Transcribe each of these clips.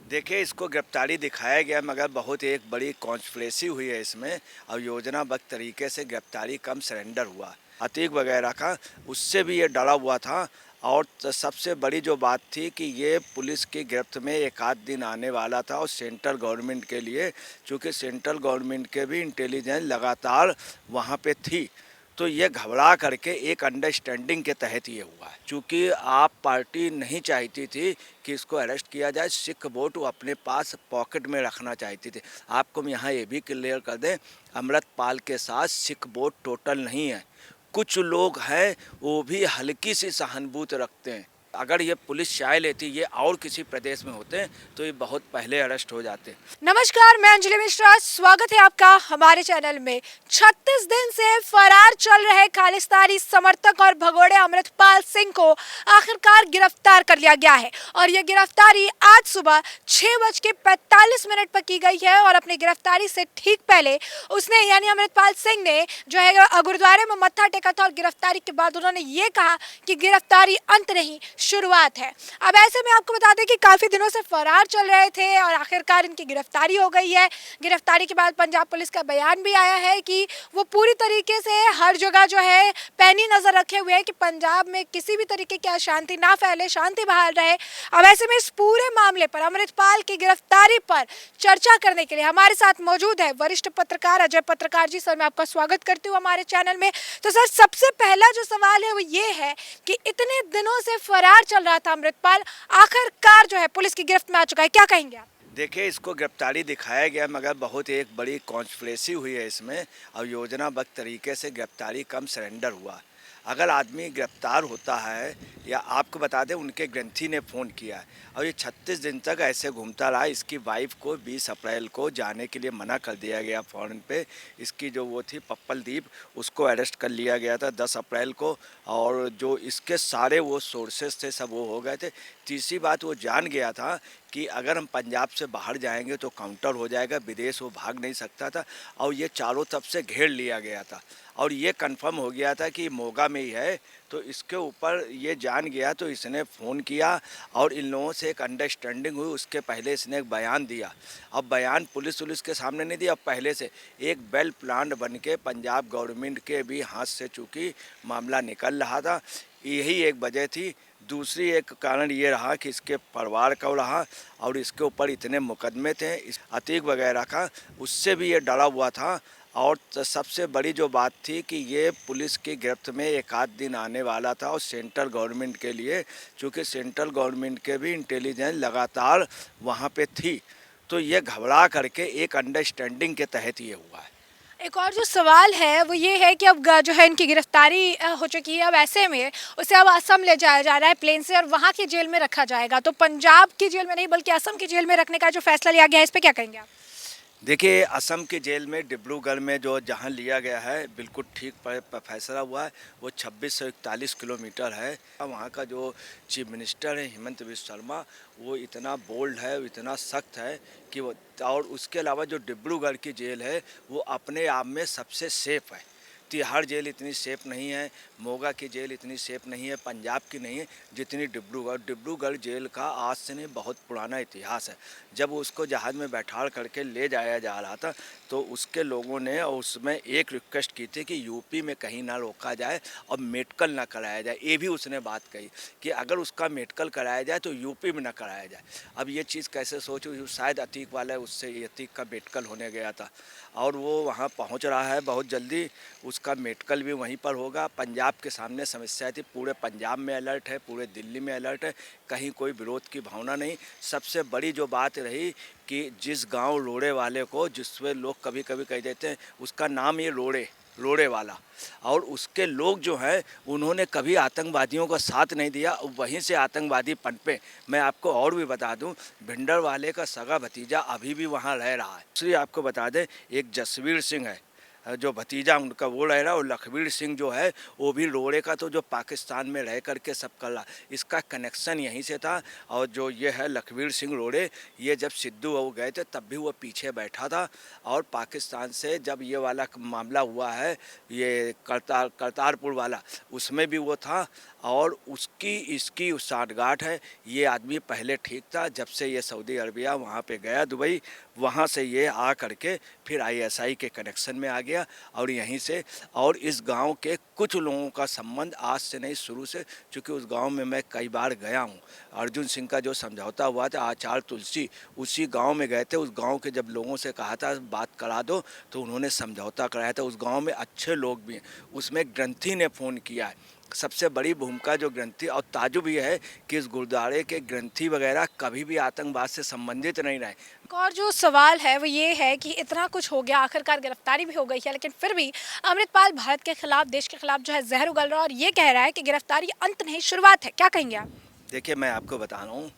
देखिए, इसको गिरफ्तारी दिखाया गया मगर बहुत एक बड़ी कॉन्स्पिरेसी हुई है इसमें और योजनाबद्ध तरीके से गिरफ्तारी कम सरेंडर हुआ। अतीक वगैरह का उससे भी ये डरा हुआ था और सबसे बड़ी जो बात थी कि ये पुलिस की गिरफ्त में एक आध दिन आने वाला था और सेंट्रल गवर्नमेंट के लिए, चूँकि सेंट्रल गवर्नमेंट के भी इंटेलिजेंस लगातार वहाँ पे थी, तो ये घबरा करके एक अंडरस्टैंडिंग के तहत ये हुआ है। चूँकि आप पार्टी नहीं चाहती थी कि इसको अरेस्ट किया जाए, सिख वोट वो अपने पास पॉकेट में रखना चाहती थी। आपको हम यहाँ ये भी क्लियर कर दें, अमृतपाल के साथ सिख वोट टोटल नहीं है। कुछ लोग हैं वो भी हल्की सी सहानुभूति रखते हैं। अगर ये पुलिस चाह लेती ये और किसी प्रदेश में होते तो ये बहुत पहले अरेस्ट हो जाते। नमस्कार, मैं अंजलि मिश्रा। स्वागत है आपका हमारे चैनल में। 36 दिन से फरार चल रहे खालिस्तानी समर्थक और भगोड़े अमृतपाल सिंह को आखिरकार गिरफ्तार कर लिया गया है और यह गिरफ्तारी आज सुबह 6:45 पर की गई है। और अपनी गिरफ्तारी से ठीक पहले उसने यानी अमृतपाल सिंह ने जो है गुरुद्वारे में मत्था टेका था और गिरफ्तारी के बाद उन्होंने ये कहा कि गिरफ्तारी अंत नहीं, शुरुआत है। अब ऐसे में आपको बता दें कि काफी दिनों से फरार चल रहे थे और आखिरकार इनकी गिरफ्तारी हो गई है। गिरफ्तारी के बाद पंजाब पुलिस का बयान भी आया है कि वो पूरी तरीके से हर जगह जो है पैनी नजर रखे हुए हैं कि पंजाब में किसी भी तरीके की अशांति ना फैले, शांति बहाल रहे। अब ऐसे में इस पूरे मामले पर, अमृतपाल की गिरफ्तारी पर चर्चा करने के लिए हमारे साथ मौजूद है वरिष्ठ पत्रकार अजय पत्रकार जी। सर, मैं आपका स्वागत करती हूँ हमारे चैनल में। तो सर, सबसे पहला जो सवाल है वो ये है कि इतने दिनों से फरार चल रहा था अमृतपाल, आखिरकार जो है पुलिस की गिरफ्त में आ चुका है, क्या कहेंगे आप? देखिए, इसको गिरफ्तारी दिखाया गया मगर बहुत एक बड़ी कॉन्स्पिरेसी हुई है इसमें और योजनाबद्ध तरीके से गिरफ्तारी कम सरेंडर हुआ। अगर आदमी गिरफ्तार होता है या आपको बता दें उनके ग्रंथी ने फ़ोन किया है और ये 36 दिन तक ऐसे घूमता रहा। इसकी वाइफ को 20 अप्रैल को जाने के लिए मना कर दिया गया फ़ॉरेन पे। इसकी जो वो थी पप्पलदीप, उसको अरेस्ट कर लिया गया था 10 अप्रैल को और जो इसके सारे वो सोर्सेस थे सब वो हो गए थे। तीसरी बात, वो जान गया था कि अगर हम पंजाब से बाहर जाएंगे तो काउंटर हो जाएगा, विदेश वो भाग नहीं सकता था और ये चारों तरफ से घेर लिया गया था और ये कंफर्म हो गया था कि मोगा में ही है। तो इसके ऊपर ये जान गया तो इसने फ़ोन किया और इन लोगों से एक अंडरस्टैंडिंग हुई। उसके पहले इसने एक बयान दिया। अब बयान पुलिस के सामने नहीं दिया, अब पहले से एक वेल प्लान्ड बन के पंजाब गवर्नमेंट के भी हाथ से चूँकि मामला निकल रहा था, यही एक वजह थी। दूसरी एक कारण ये रहा कि इसके परिवार का रहा और इसके ऊपर इतने मुकदमे थे इस अतीक वगैरह का, उससे भी ये डरा हुआ था। और सबसे बड़ी जो बात थी कि ये पुलिस की गिरफ्त में एक आध दिन आने वाला था और सेंट्रल गवर्नमेंट के लिए, चूँकि सेंट्रल गवर्नमेंट के भी इंटेलिजेंस लगातार वहाँ पे थी, तो ये घबरा करके एक अंडरस्टैंडिंग के तहत ये हुआ है। एक और जो सवाल है वो ये है कि अब जो है इनकी गिरफ्तारी हो चुकी है। अब ऐसे में उसे अब असम ले जाया जा रहा है प्लेन से और वहाँ की जेल में रखा जाएगा। तो पंजाब की जेल में नहीं बल्कि असम की जेल में रखने का जो फैसला लिया गया है, इस पे क्या कहेंगे आप? देखिए, असम के जेल में डिब्रूगढ़ में जो जहाँ लिया गया है बिल्कुल ठीक फैसला हुआ है। वो 2641 किलोमीटर है। वहाँ का जो चीफ मिनिस्टर है हेमंत बिस्वा शर्मा, वो इतना बोल्ड है, वो इतना सख्त है कि वो, और उसके अलावा जो डिब्रूगढ़ की जेल है वो अपने आप में सबसे सेफ़ है। तिहाड़ जेल इतनी सेफ़ नहीं है, मोगा की जेल इतनी सेफ़ नहीं है, पंजाब की नहीं है जितनी डिब्रूगढ़ जेल का आज से नहीं बहुत पुराना इतिहास है। जब उसको जहाज़ में बैठा करके ले जाया जा रहा था तो उसके लोगों ने और उसमें एक रिक्वेस्ट की थी कि यूपी में कहीं ना रोका जाए और मेडिकल ना कराया जाए। ये भी उसने बात कही कि अगर उसका मेडिकल कराया जाए तो यूपी में ना कराया जाए। अब ये चीज़ कैसे सोचो, शायद अतीक वाला उससे अतीक का मेडिकल होने गया था और वो वहाँ पहुँच रहा है बहुत जल्दी। उसका मेडिकल भी वहीं पर होगा। पंजाब के सामने समस्या थी, पूरे पंजाब में अलर्ट है, पूरे दिल्ली में अलर्ट है, कहीं कोई विरोध की भावना नहीं। सबसे बड़ी जो बात रही कि जिस गांव रोड़े वाले को, जिसमें लोग कभी कभी कह देते हैं उसका नाम ये रोड़े वाला, और उसके लोग जो हैं उन्होंने कभी आतंकवादियों का साथ नहीं दिया, वहीं से आतंकवादी पनपे। मैं आपको और भी बता दूं, भिंडर वाले का सगा भतीजा अभी भी वहां रह रहा है। दूसरी आपको बता दें, एक जसवीर सिंह है जो भतीजा उनका वो रह रहा है, और लखबीर सिंह जो है वो भी रोड़े का, तो जो पाकिस्तान में रह करके सब कर रहा, इसका कनेक्शन यहीं से था। और जो ये है लखबीर सिंह रोड़े, ये जब सिद्धू वो गए थे तब भी वो पीछे बैठा था, और पाकिस्तान से जब ये वाला मामला हुआ है, ये करतारपुर वाला, उसमें भी वो था। और उसकी इसकी साठगांठ है। ये आदमी पहले ठीक था, जब से ये सऊदी अरबिया वहाँ पे गया दुबई, वहाँ से ये आ करके फिर आईएसआई के कनेक्शन में आ गया, और यहीं से। और इस गांव के कुछ लोगों का संबंध आज से नहीं, शुरू से, क्योंकि उस गांव में मैं कई बार गया हूँ। अर्जुन सिंह का जो समझौता हुआ था आचार तुलसी, उसी गांव में गए थे। उस गांव के जब लोगों से कहा था बात करा दो, तो उन्होंने समझौता कराया था। उस गांव में अच्छे लोग भी हैं। उसमें ग्रंथी ने फ़ोन किया है, सबसे बड़ी भूमिका जो ग्रंथी, और ताजुब ये है कि इस गुरुद्वारे के ग्रंथी वगैरह कभी भी आतंकवाद से संबंधित नहीं रहे। एक और जो सवाल है वो ये है कि इतना कुछ हो गया, आखिरकार गिरफ्तारी भी हो गई है, लेकिन फिर भी अमृतपाल भारत के खिलाफ, देश के खिलाफ जो है जहर उगल रहा है, और ये कह रहा है कि गिरफ्तारी अंत नहीं शुरुआत है। क्या कहेंगे आप? देखिए, मैं आपको बता रहा हूँ,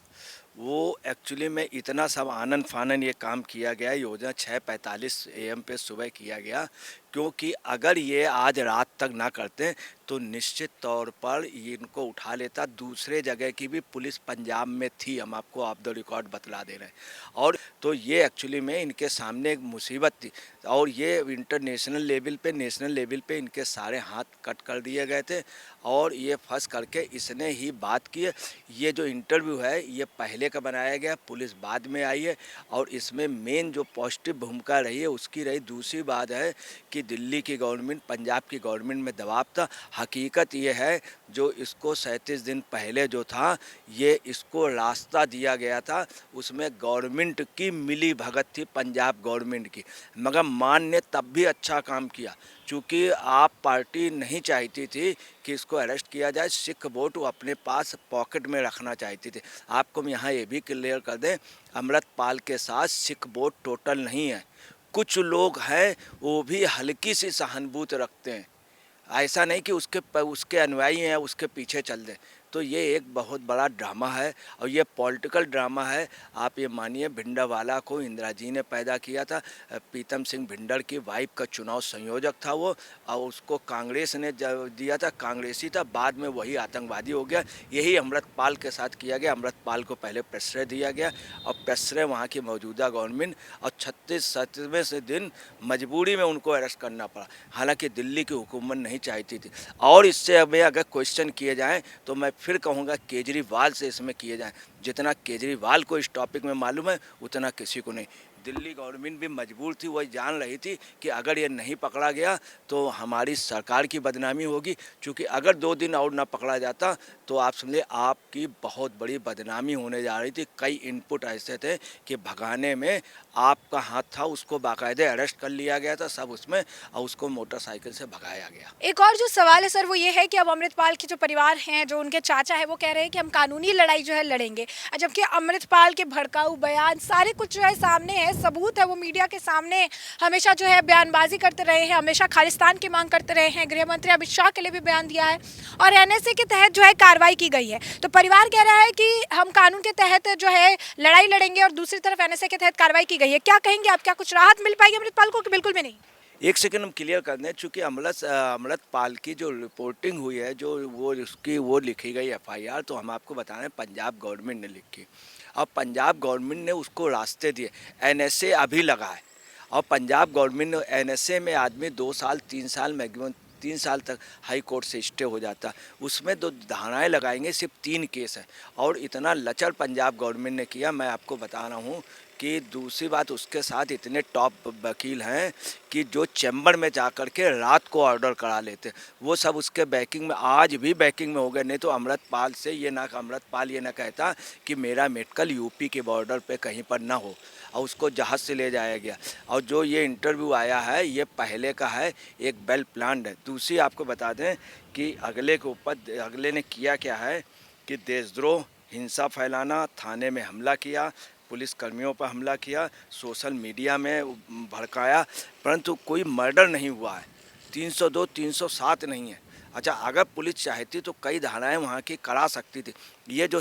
वो एक्चुअली में इतना सब आनन फानन ये काम किया गया, योजना 6:45 AM पे सुबह किया गया, क्योंकि अगर ये आज रात तक ना करते तो निश्चित तौर पर ये इनको उठा लेता। दूसरे जगह की भी पुलिस पंजाब में थी, हम आपको ऑफ द रिकॉर्ड बतला दे रहे हैं। और तो ये एक्चुअली में इनके सामने एक मुसीबत थी, और ये इंटरनेशनल लेवल पे, नेशनल लेवल पे इनके सारे हाथ कट कर दिए गए थे, और ये फंस करके इसने ही बात की है। ये जो इंटरव्यू है ये पहले का बनाया गया, पुलिस बाद में आई है, और इसमें मेन जो पॉजिटिव भूमिका रही है उसकी रही। दूसरी बात है कि दिल्ली की गवर्नमेंट, पंजाब की गवर्नमेंट में दबाव था। हकीकत ये है, जो इसको 37 दिन पहले जो था, ये इसको रास्ता दिया गया था, उसमें गवर्नमेंट की मिली भगत थी, पंजाब गवर्नमेंट की। मगर मान ने तब भी अच्छा काम किया, चूँकि आप पार्टी नहीं चाहती थी कि इसको अरेस्ट किया जाए। सिख वोट वो अपने पास पॉकेट में रखना चाहती थी। आपको हम यहाँ ये भी क्लियर कर दें, अमृतपाल के साथ सिख वोट टोटल नहीं है। कुछ लोग हैं वो भी हल्की सी सहानुभूति रखते हैं, ऐसा नहीं कि उसके अनुयायी हैं उसके पीछे चल दें। तो ये एक बहुत बड़ा ड्रामा है, और ये पॉलिटिकल ड्रामा है। आप ये मानिए, भिंडरवाला को इंदिरा जी ने पैदा किया था। प्रीतम सिंह भिंडर की वाइफ का चुनाव संयोजक था वो, और उसको कांग्रेस ने दिया था, कांग्रेसी था, बाद में वही आतंकवादी हो गया। यही अमृतपाल के साथ किया गया। अमृतपाल को पहले प्रश्रय दिया गया, और प्रश्रय वहाँ की मौजूदा गवर्नमेंट, और 36-37वें से दिन मजबूरी में उनको अरेस्ट करना पड़ा, हालांकि दिल्ली की हुकूमत नहीं चाहती थी। और इससे हमें अगर क्वेश्चन किए जाएँ तो मैं फिर कहूँगा केजरीवाल से इसमें किए जाएं। जितना केजरीवाल को इस टॉपिक में मालूम है उतना किसी को नहीं। दिल्ली गवर्नमेंट भी मजबूर थी, वही जान रही थी कि अगर ये नहीं पकड़ा गया तो हमारी सरकार की बदनामी होगी, क्योंकि अगर 2 दिन और ना पकड़ा जाता तो आप समझे आपकी बहुत बड़ी बदनामी होने जा रही थी। कई इनपुट ऐसे थे कि भगाने में आपका हाथ था, उसको बाकायदे अरेस्ट कर लिया गया था सब उसमें, और उसको मोटरसाइकिल से भगाया गया। एक और जो सवाल है सर वो ये है कि अब अमृतपाल के जो परिवार हैं, जो उनके चाचा है, वो कह रहे हैं कि हम कानूनी लड़ाई जो है लड़ेंगे, जबकि अमृतपाल के भड़काऊ बयान सारे कुछ जो है सामने है, सबूत है, वो मीडिया के सामने हमेशा जो है बयानबाजी करते रहे हैं, हमेशा खालिस्तान की मांग करते रहे हैं। गृह मंत्री अमित शाह के लिए भी बयान दिया है, और एनएसए के तहत जो है कार्रवाई की गई है। तो परिवार कह रहा है कि हम कानून के तहत जो है लड़ाई लड़ेंगे, और दूसरी तरफ एनएसए के तहत कार्रवाई की गई है। क्या कहेंगे आप? क्या कुछ राहत मिल पाएगी अमृतपाल को कि बिल्कुल भी नहीं? एक सेकंड हम क्लियर कर दें, चूँकि अमृतपाल की जो रिपोर्टिंग हुई है, जो वो लिखी गई एफआईआर, तो हम आपको बता रहे हैं पंजाब गवर्नमेंट ने लिखी, और पंजाब गवर्नमेंट ने उसको रास्ते दिए। एनएसए अभी लगा है, और पंजाब गवर्नमेंट ने एनएसए में आदमी 2 साल 3 साल मैक्सिमम 3 साल तक हाई कोर्ट से स्टे हो जाता, उसमें 2 धाराएँ लगाएंगे, सिर्फ 3 केस है। और इतना लचर पंजाब गवर्नमेंट ने किया, मैं आपको बता रहा हूँ कि दूसरी बात, उसके साथ इतने टॉप वकील हैं कि जो चैम्बर में जा कर के रात को ऑर्डर करा लेते, वो सब उसके बैकिंग में, आज भी बैकिंग में हो गए। नहीं तो अमृतपाल ये ना कहता कि मेरा मेडिकल यूपी के बॉर्डर पे कहीं पर ना हो, और उसको जहाज़ से ले जाया गया। और जो ये इंटरव्यू आया है ये पहले का है, एक वेल प्लान्ड है। दूसरी आपको बता दें कि अगले ने किया क्या है कि देशद्रोह, हिंसा फैलाना, थाने में हमला किया, पुलिस कर्मियों पर हमला किया, सोशल मीडिया में भड़काया, परंतु कोई मर्डर नहीं हुआ है। 302, 307 नहीं है। अच्छा, अगर पुलिस चाहती तो कई धाराएं वहाँ की करा सकती थी। ये जो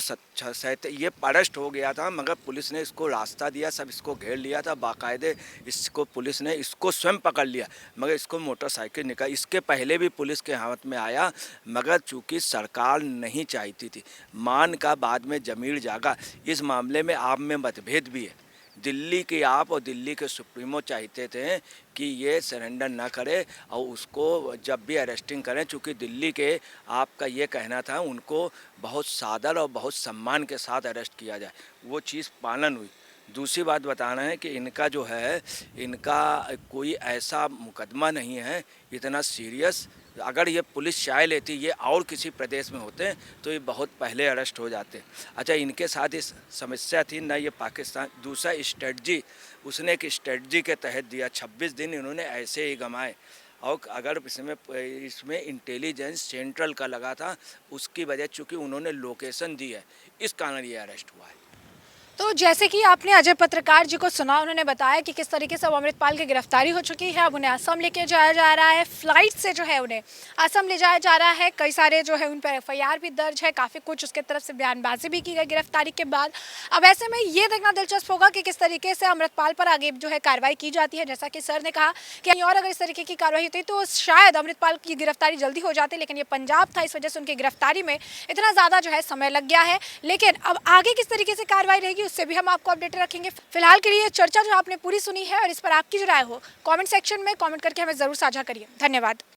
ये अरेस्ट हो गया था, मगर पुलिस ने इसको रास्ता दिया, सब इसको घेर लिया था बाकायदे। इसको पुलिस ने इसको स्वयं पकड़ लिया, मगर इसको मोटरसाइकिल निकाल, इसके पहले भी पुलिस के हाथ में आया, मगर चूंकि सरकार नहीं चाहती थी। मान का बाद में जमीर जागा। इस मामले में आप में मतभेद भी है। दिल्ली की आप और दिल्ली के सुप्रीमो चाहते थे कि ये सरेंडर ना करे और उसको जब भी अरेस्टिंग करें, चूँकि दिल्ली के आपका ये कहना था उनको बहुत सादर और बहुत सम्मान के साथ अरेस्ट किया जाए, वो चीज़ पालन हुई। दूसरी बात बताना है कि इनका जो है, इनका कोई ऐसा मुकदमा नहीं है इतना सीरियस। अगर ये पुलिस चाह लेती, ये और किसी प्रदेश में होते तो ये बहुत पहले अरेस्ट हो जाते। अच्छा, इनके साथ इस समस्या थी ना, ये पाकिस्तान दूसरा स्ट्रेटजी, उसने एक स्ट्रेटजी के तहत दिया। 26 दिन इन्होंने ऐसे ही गंवाए, और अगर इसमें इंटेलिजेंस सेंट्रल का लगा था, उसकी वजह चूँकि उन्होंने लोकेशन दी है, इस कारण ये अरेस्ट हुआ है। तो जैसे कि आपने अजय पत्रकार जी को सुना, उन्होंने बताया कि किस तरीके से अब अमृतपाल की गिरफ्तारी हो चुकी है। अब उन्हें असम लेके जाया जा रहा है, फ्लाइट से जो है उन्हें असम ले जाया जा रहा है। कई सारे जो है उन पर एफआईआर भी दर्ज है, काफ़ी कुछ उसके तरफ से बयानबाजी भी की गई गिरफ्तारी के बाद। अब ऐसे में ये देखना दिलचस्प होगा कि किस तरीके से अमृतपाल पर आगे जो है कार्रवाई की जाती है। जैसा कि सर ने कहा कि और अगर इस तरीके की कार्रवाई होती तो शायद अमृतपाल की गिरफ्तारी जल्दी हो जाती, लेकिन ये पंजाब था, इस वजह से उनकी गिरफ्तारी में इतना ज़्यादा जो है समय लग गया है। लेकिन अब आगे किस तरीके से कार्रवाई रहेगी उससे भी हम आपको अपडेट रखेंगे। फिलहाल के लिए चर्चा जो आपने पूरी सुनी है, और इस पर आपकी जो राय हो कमेंट सेक्शन में कमेंट करके हमें जरूर साझा करिए। धन्यवाद।